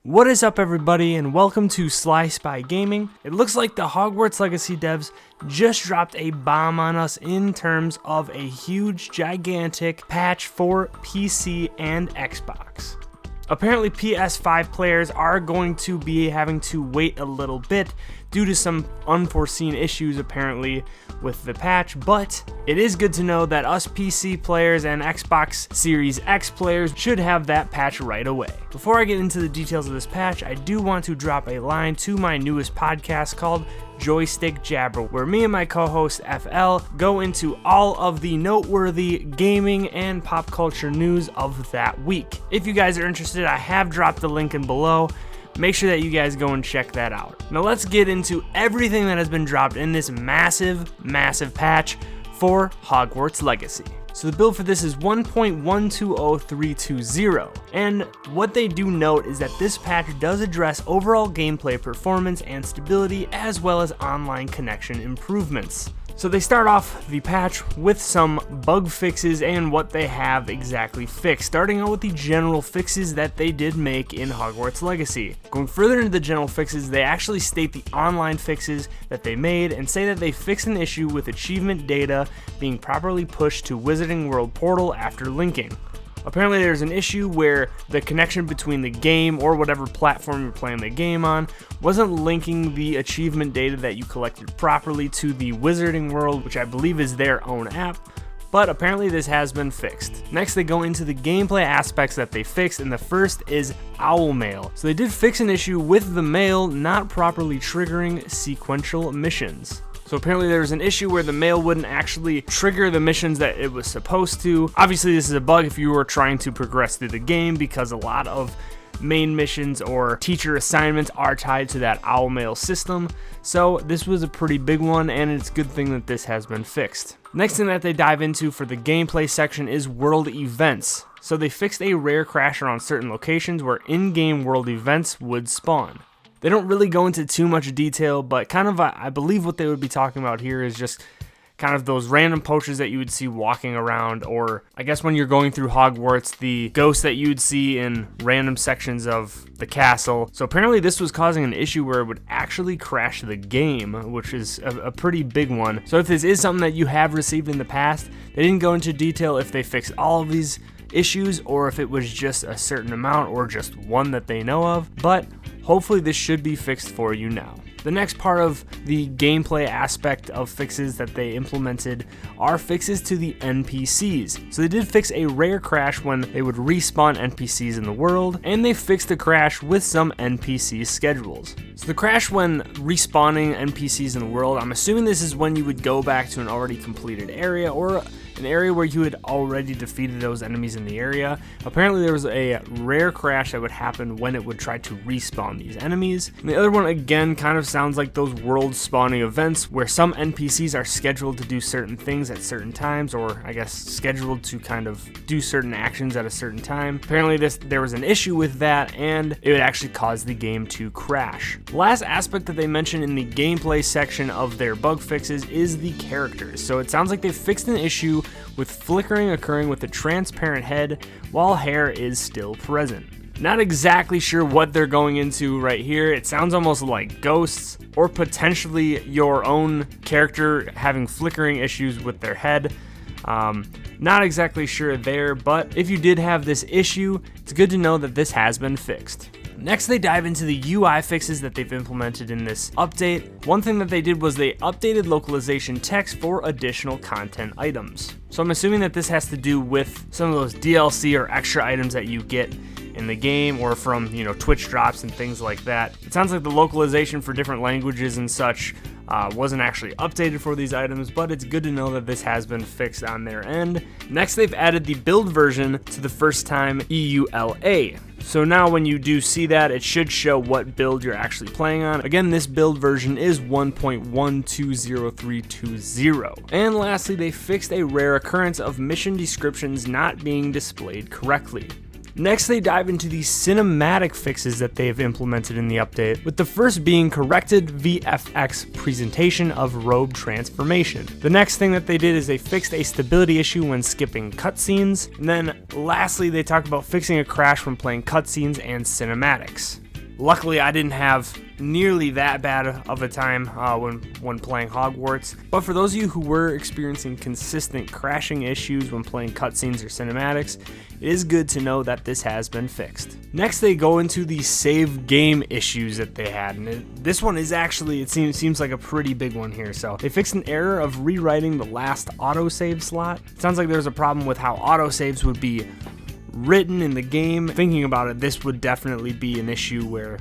What is up, everybody, and welcome to Sly Spy Gaming. It looks like the Hogwarts Legacy devs just dropped a bomb on us in terms of a huge, gigantic patch for PC and Xbox. Apparently, PS5 players are going to be having to wait a little bit due to some unforeseen issues apparently with the patch, but it is good to know that us PC players and Xbox Series X players should have that patch right away. Before I get into the details of this patch, I do want to drop a line to my newest podcast called Joystick Jabber, where me and my co-host FL go into all of the noteworthy gaming and pop culture news of that week. If you guys are interested, I have dropped the link in below. Make sure that you guys go and check that out. Now let's get into everything that has been dropped in this massive patch for Hogwarts Legacy. So the build for this is 1.120320, and what they do note is that this patch does address overall gameplay performance and stability as well as online connection improvements. So they start off the patch with some bug fixes and what they have exactly fixed, starting out with the general fixes that they did make in Hogwarts Legacy. Going further into the general fixes, they actually state the online fixes that they made and say that they fixed an issue with achievement data being properly pushed to Wizarding World portal after linking. Apparently there's an issue where the connection between the game or whatever platform you're playing the game on wasn't linking the achievement data that you collected properly to the Wizarding World, which I believe is their own app, but apparently this has been fixed. Next they go into the gameplay aspects that they fixed, and the first is Owl Mail. So they did fix an issue with the mail not properly triggering sequential missions. So apparently there was an issue where the mail wouldn't actually trigger the missions that it was supposed to. Obviously this is a bug if you were trying to progress through the game, because a lot of main missions or teacher assignments are tied to that Owl Mail system. So this was a pretty big one, and it's a good thing that this has been fixed. Next thing that they dive into for the gameplay section is world events. So they fixed a rare crasher on certain locations where in-game world events would spawn. They don't really go into too much detail, but kind of I believe what they would be talking about here is just kind of those random poachers that you would see walking around, or I guess when you're going through Hogwarts, the ghosts that you'd see in random sections of the castle. So apparently this was causing an issue where it would actually crash the game, which is a pretty big one. So if this is something that you have received in the past, they didn't go into detail if they fixed all of these issues or if it was just a certain amount or just one that they know of, but hopefully this should be fixed for you now. The next part of the gameplay aspect of fixes that they implemented are fixes to the NPCs. So they did fix a rare crash when they would respawn NPCs in the world, and they fixed the crash with some NPC schedules. So the crash when respawning NPCs in the world, I'm assuming this is when you would go back to an already completed area or an area where you had already defeated those enemies in the area. Apparently there was a rare crash that would happen when it would try to respawn these enemies. And the other one again kind of sounds like those world spawning events where some NPCs are scheduled to do certain things at certain times, or I guess scheduled to kind of do certain actions at a certain time. Apparently there was an issue with that, and it would actually cause the game to crash. The last aspect that they mentioned in the gameplay section of their bug fixes is the characters. So it sounds like they fixed an issue with flickering occurring with a transparent head while hair is still present. Not exactly sure what they're going into right here. It sounds almost like ghosts or potentially your own character having flickering issues with their head. Not exactly sure there, but if you did have this issue, it's good to know that this has been fixed. Next, they dive into the UI fixes that they've implemented in this update. One thing that they did was they updated localization text for additional content items. So I'm assuming that this has to do with some of those DLC or extra items that you get in the game, or from, Twitch drops and things like that. It sounds like the localization for different languages and such wasn't actually updated for these items, but it's good to know that this has been fixed on their end. Next, they've added the build version to the first time EULA. So now when you do see that, it should show what build you're actually playing on. Again, this build version is 1.120320. And lastly, they fixed a rare occurrence of mission descriptions not being displayed correctly. Next, they dive into the cinematic fixes that they have implemented in the update, with the first being corrected VFX presentation of robe transformation. The next thing that they did is they fixed a stability issue when skipping cutscenes. And then lastly, they talked about fixing a crash when playing cutscenes and cinematics. Luckily, I didn't have nearly that bad of a time when playing Hogwarts. But for those of you who were experiencing consistent crashing issues when playing cutscenes or cinematics, it is good to know that this has been fixed. Next, they go into the save game issues that they had, and this one is actually, it seems like a pretty big one here. So they fixed an error of rewriting the last autosave slot. It sounds like there's a problem with how autosaves would be written in the game. Thinking about it, this would definitely be an issue where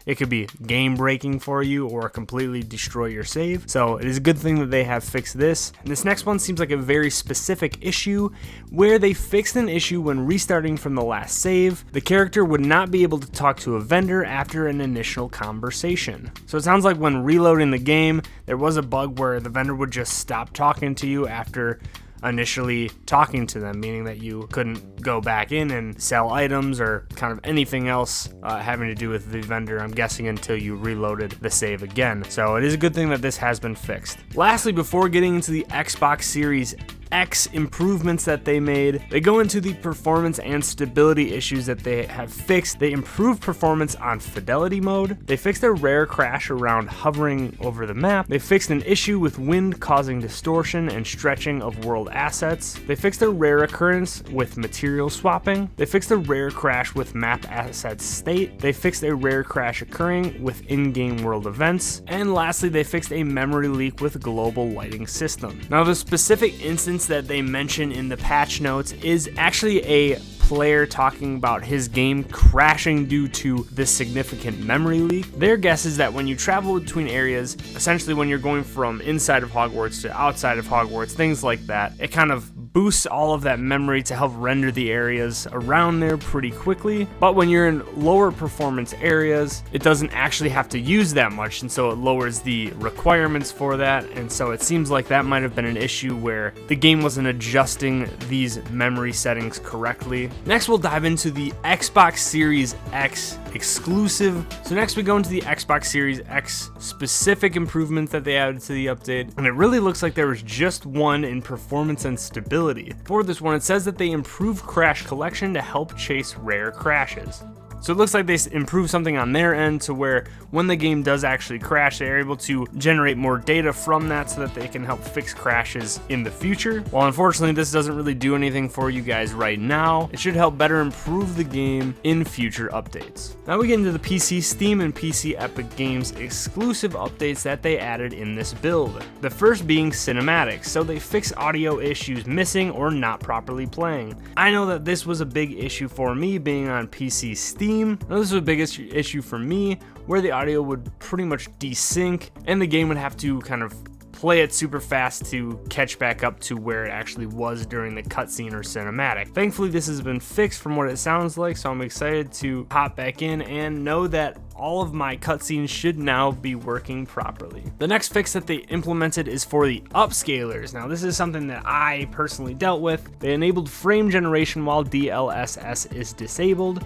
it could be game breaking for you or completely destroy your save. So it is a good thing that they have fixed this. And this next one seems like a very specific issue where they fixed an issue when restarting from the last save. The character would not be able to talk to a vendor after an initial conversation. So it sounds like when reloading the game, there was a bug where the vendor would just stop talking to you after initially talking to them, meaning that you couldn't go back in and sell items or kind of anything else having to do with the vendor, I'm guessing, until you reloaded the save again. So it is a good thing that this has been fixed. Lastly, before getting into the Xbox Series X improvements that they made, they go into the performance and stability issues that they have fixed. They improved performance on fidelity mode. They fixed a rare crash around hovering over the map. They fixed an issue with wind causing distortion and stretching of world assets. They fixed a rare occurrence with material swapping. They fixed a rare crash with map assets state. They fixed a rare crash occurring with in-game world events. And lastly, they fixed a memory leak with global lighting system. Now, the specific instance that they mention in the patch notes is actually a player talking about his game crashing due to this significant memory leak. Their guess is that when you travel between areas, essentially when you're going from inside of Hogwarts to outside of Hogwarts, things like that, it kind of boosts all of that memory to help render the areas around there pretty quickly. But when you're in lower performance areas, it doesn't actually have to use that much, and so it lowers the requirements for that. And so it seems like that might have been an issue where the game wasn't adjusting these memory settings correctly. Next, we'll dive into the Xbox Series X exclusive. So next we go into the Xbox Series X specific improvements that they added to the update, and it really looks like there was just one in performance and stability. For this one, it says that they improved crash collection to help chase rare crashes. So it looks like they improved something on their end to where when the game does actually crash, they're able to generate more data from that so that they can help fix crashes in the future. While unfortunately this doesn't really do anything for you guys right now, it should help better improve the game in future updates. Now we get into the PC Steam and PC Epic Games exclusive updates that they added in this build. The first being cinematics, so they fix audio issues missing or not properly playing. I know that this was a big issue for me being on PC Steam. Now, this was a big issue for me where the audio would pretty much desync and the game would have to kind of play it super fast to catch back up to where it actually was during the cutscene or cinematic. Thankfully, this has been fixed from what it sounds like, so I'm excited to hop back in and know that all of my cutscenes should now be working properly. The next fix that they implemented is for the upscalers. Now, this is something that I personally dealt with. They enabled frame generation while DLSS is disabled,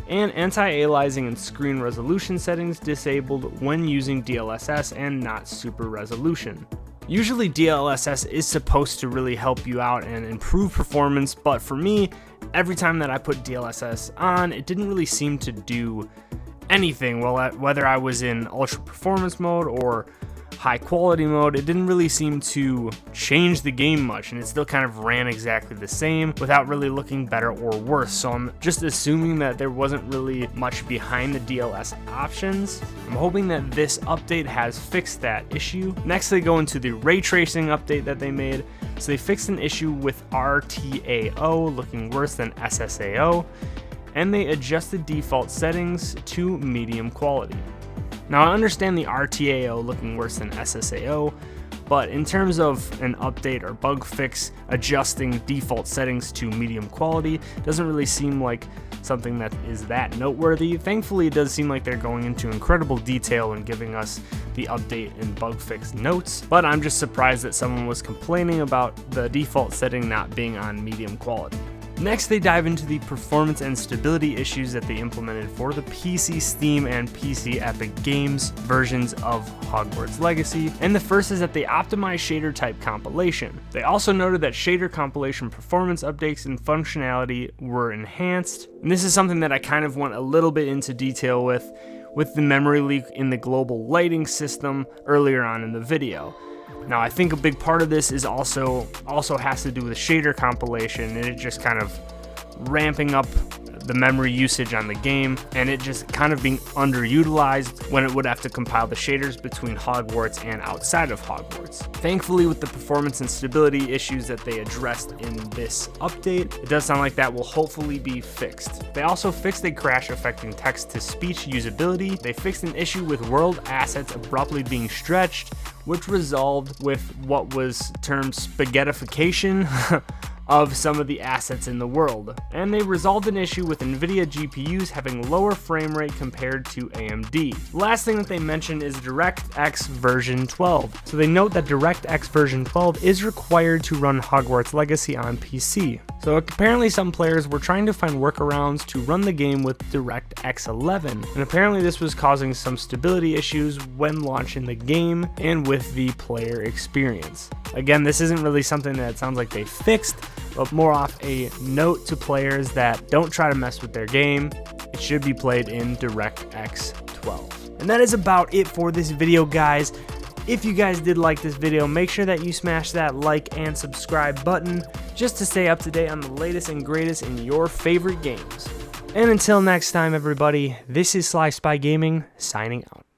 and anti-aliasing and screen resolution settings disabled when using DLSS and not super resolution. Usually DLSS is supposed to really help you out and improve performance, but for me, every time that I put DLSS on, it didn't really seem to do anything. Well, whether I was in ultra performance mode or high quality mode, it didn't really seem to change the game much, and it still kind of ran exactly the same without really looking better or worse. So I'm just assuming that there wasn't really much behind the DLS options. I'm hoping that this update has fixed that issue. Next, they go into the ray tracing update that they made. So they fixed an issue with RTAO looking worse than SSAO, and they adjusted default settings to medium quality. Now, I understand the RTAO looking worse than SSAO, but in terms of an update or bug fix, adjusting default settings to medium quality doesn't really seem like something that is that noteworthy. Thankfully, it does seem like they're going into incredible detail and giving us the update and bug fix notes, but I'm just surprised that someone was complaining about the default setting not being on medium quality. Next, they dive into the performance and stability issues that they implemented for the PC Steam and PC Epic Games versions of Hogwarts Legacy, and the first is that they optimized shader type compilation. They also noted that shader compilation performance updates and functionality were enhanced, and this is something that I kind of went a little bit into detail with, with the memory leak in the global lighting system earlier on in the video. Now, I think a big part of this is also has to do with shader compilation, and it just kind of ramping up the memory usage on the game, and it just kind of being underutilized when it would have to compile the shaders between Hogwarts and outside of Hogwarts. Thankfully, with the performance and stability issues that they addressed in this update, it does sound like that will hopefully be fixed. They also fixed a crash affecting text-to-speech usability. They fixed an issue with world assets abruptly being stretched, which resolved with what was termed spaghettification of some of the assets in the world. And they resolved an issue with NVIDIA GPUs having lower frame rate compared to AMD. The last thing that they mention is DirectX version 12. So they note that DirectX version 12 is required to run Hogwarts Legacy on PC. So apparently some players were trying to find workarounds to run the game with DirectX 11, and apparently this was causing some stability issues when launching the game and with the player experience. Again, this isn't really something that sounds like they fixed, but more off a note to players that don't try to mess with their game. It should be played in DirectX 12. And that is about it for this video, guys. If you guys did like this video, make sure that you smash that like and subscribe button just to stay up to date on the latest and greatest in your favorite games. And until next time, everybody, this is Sly Spy Gaming signing out.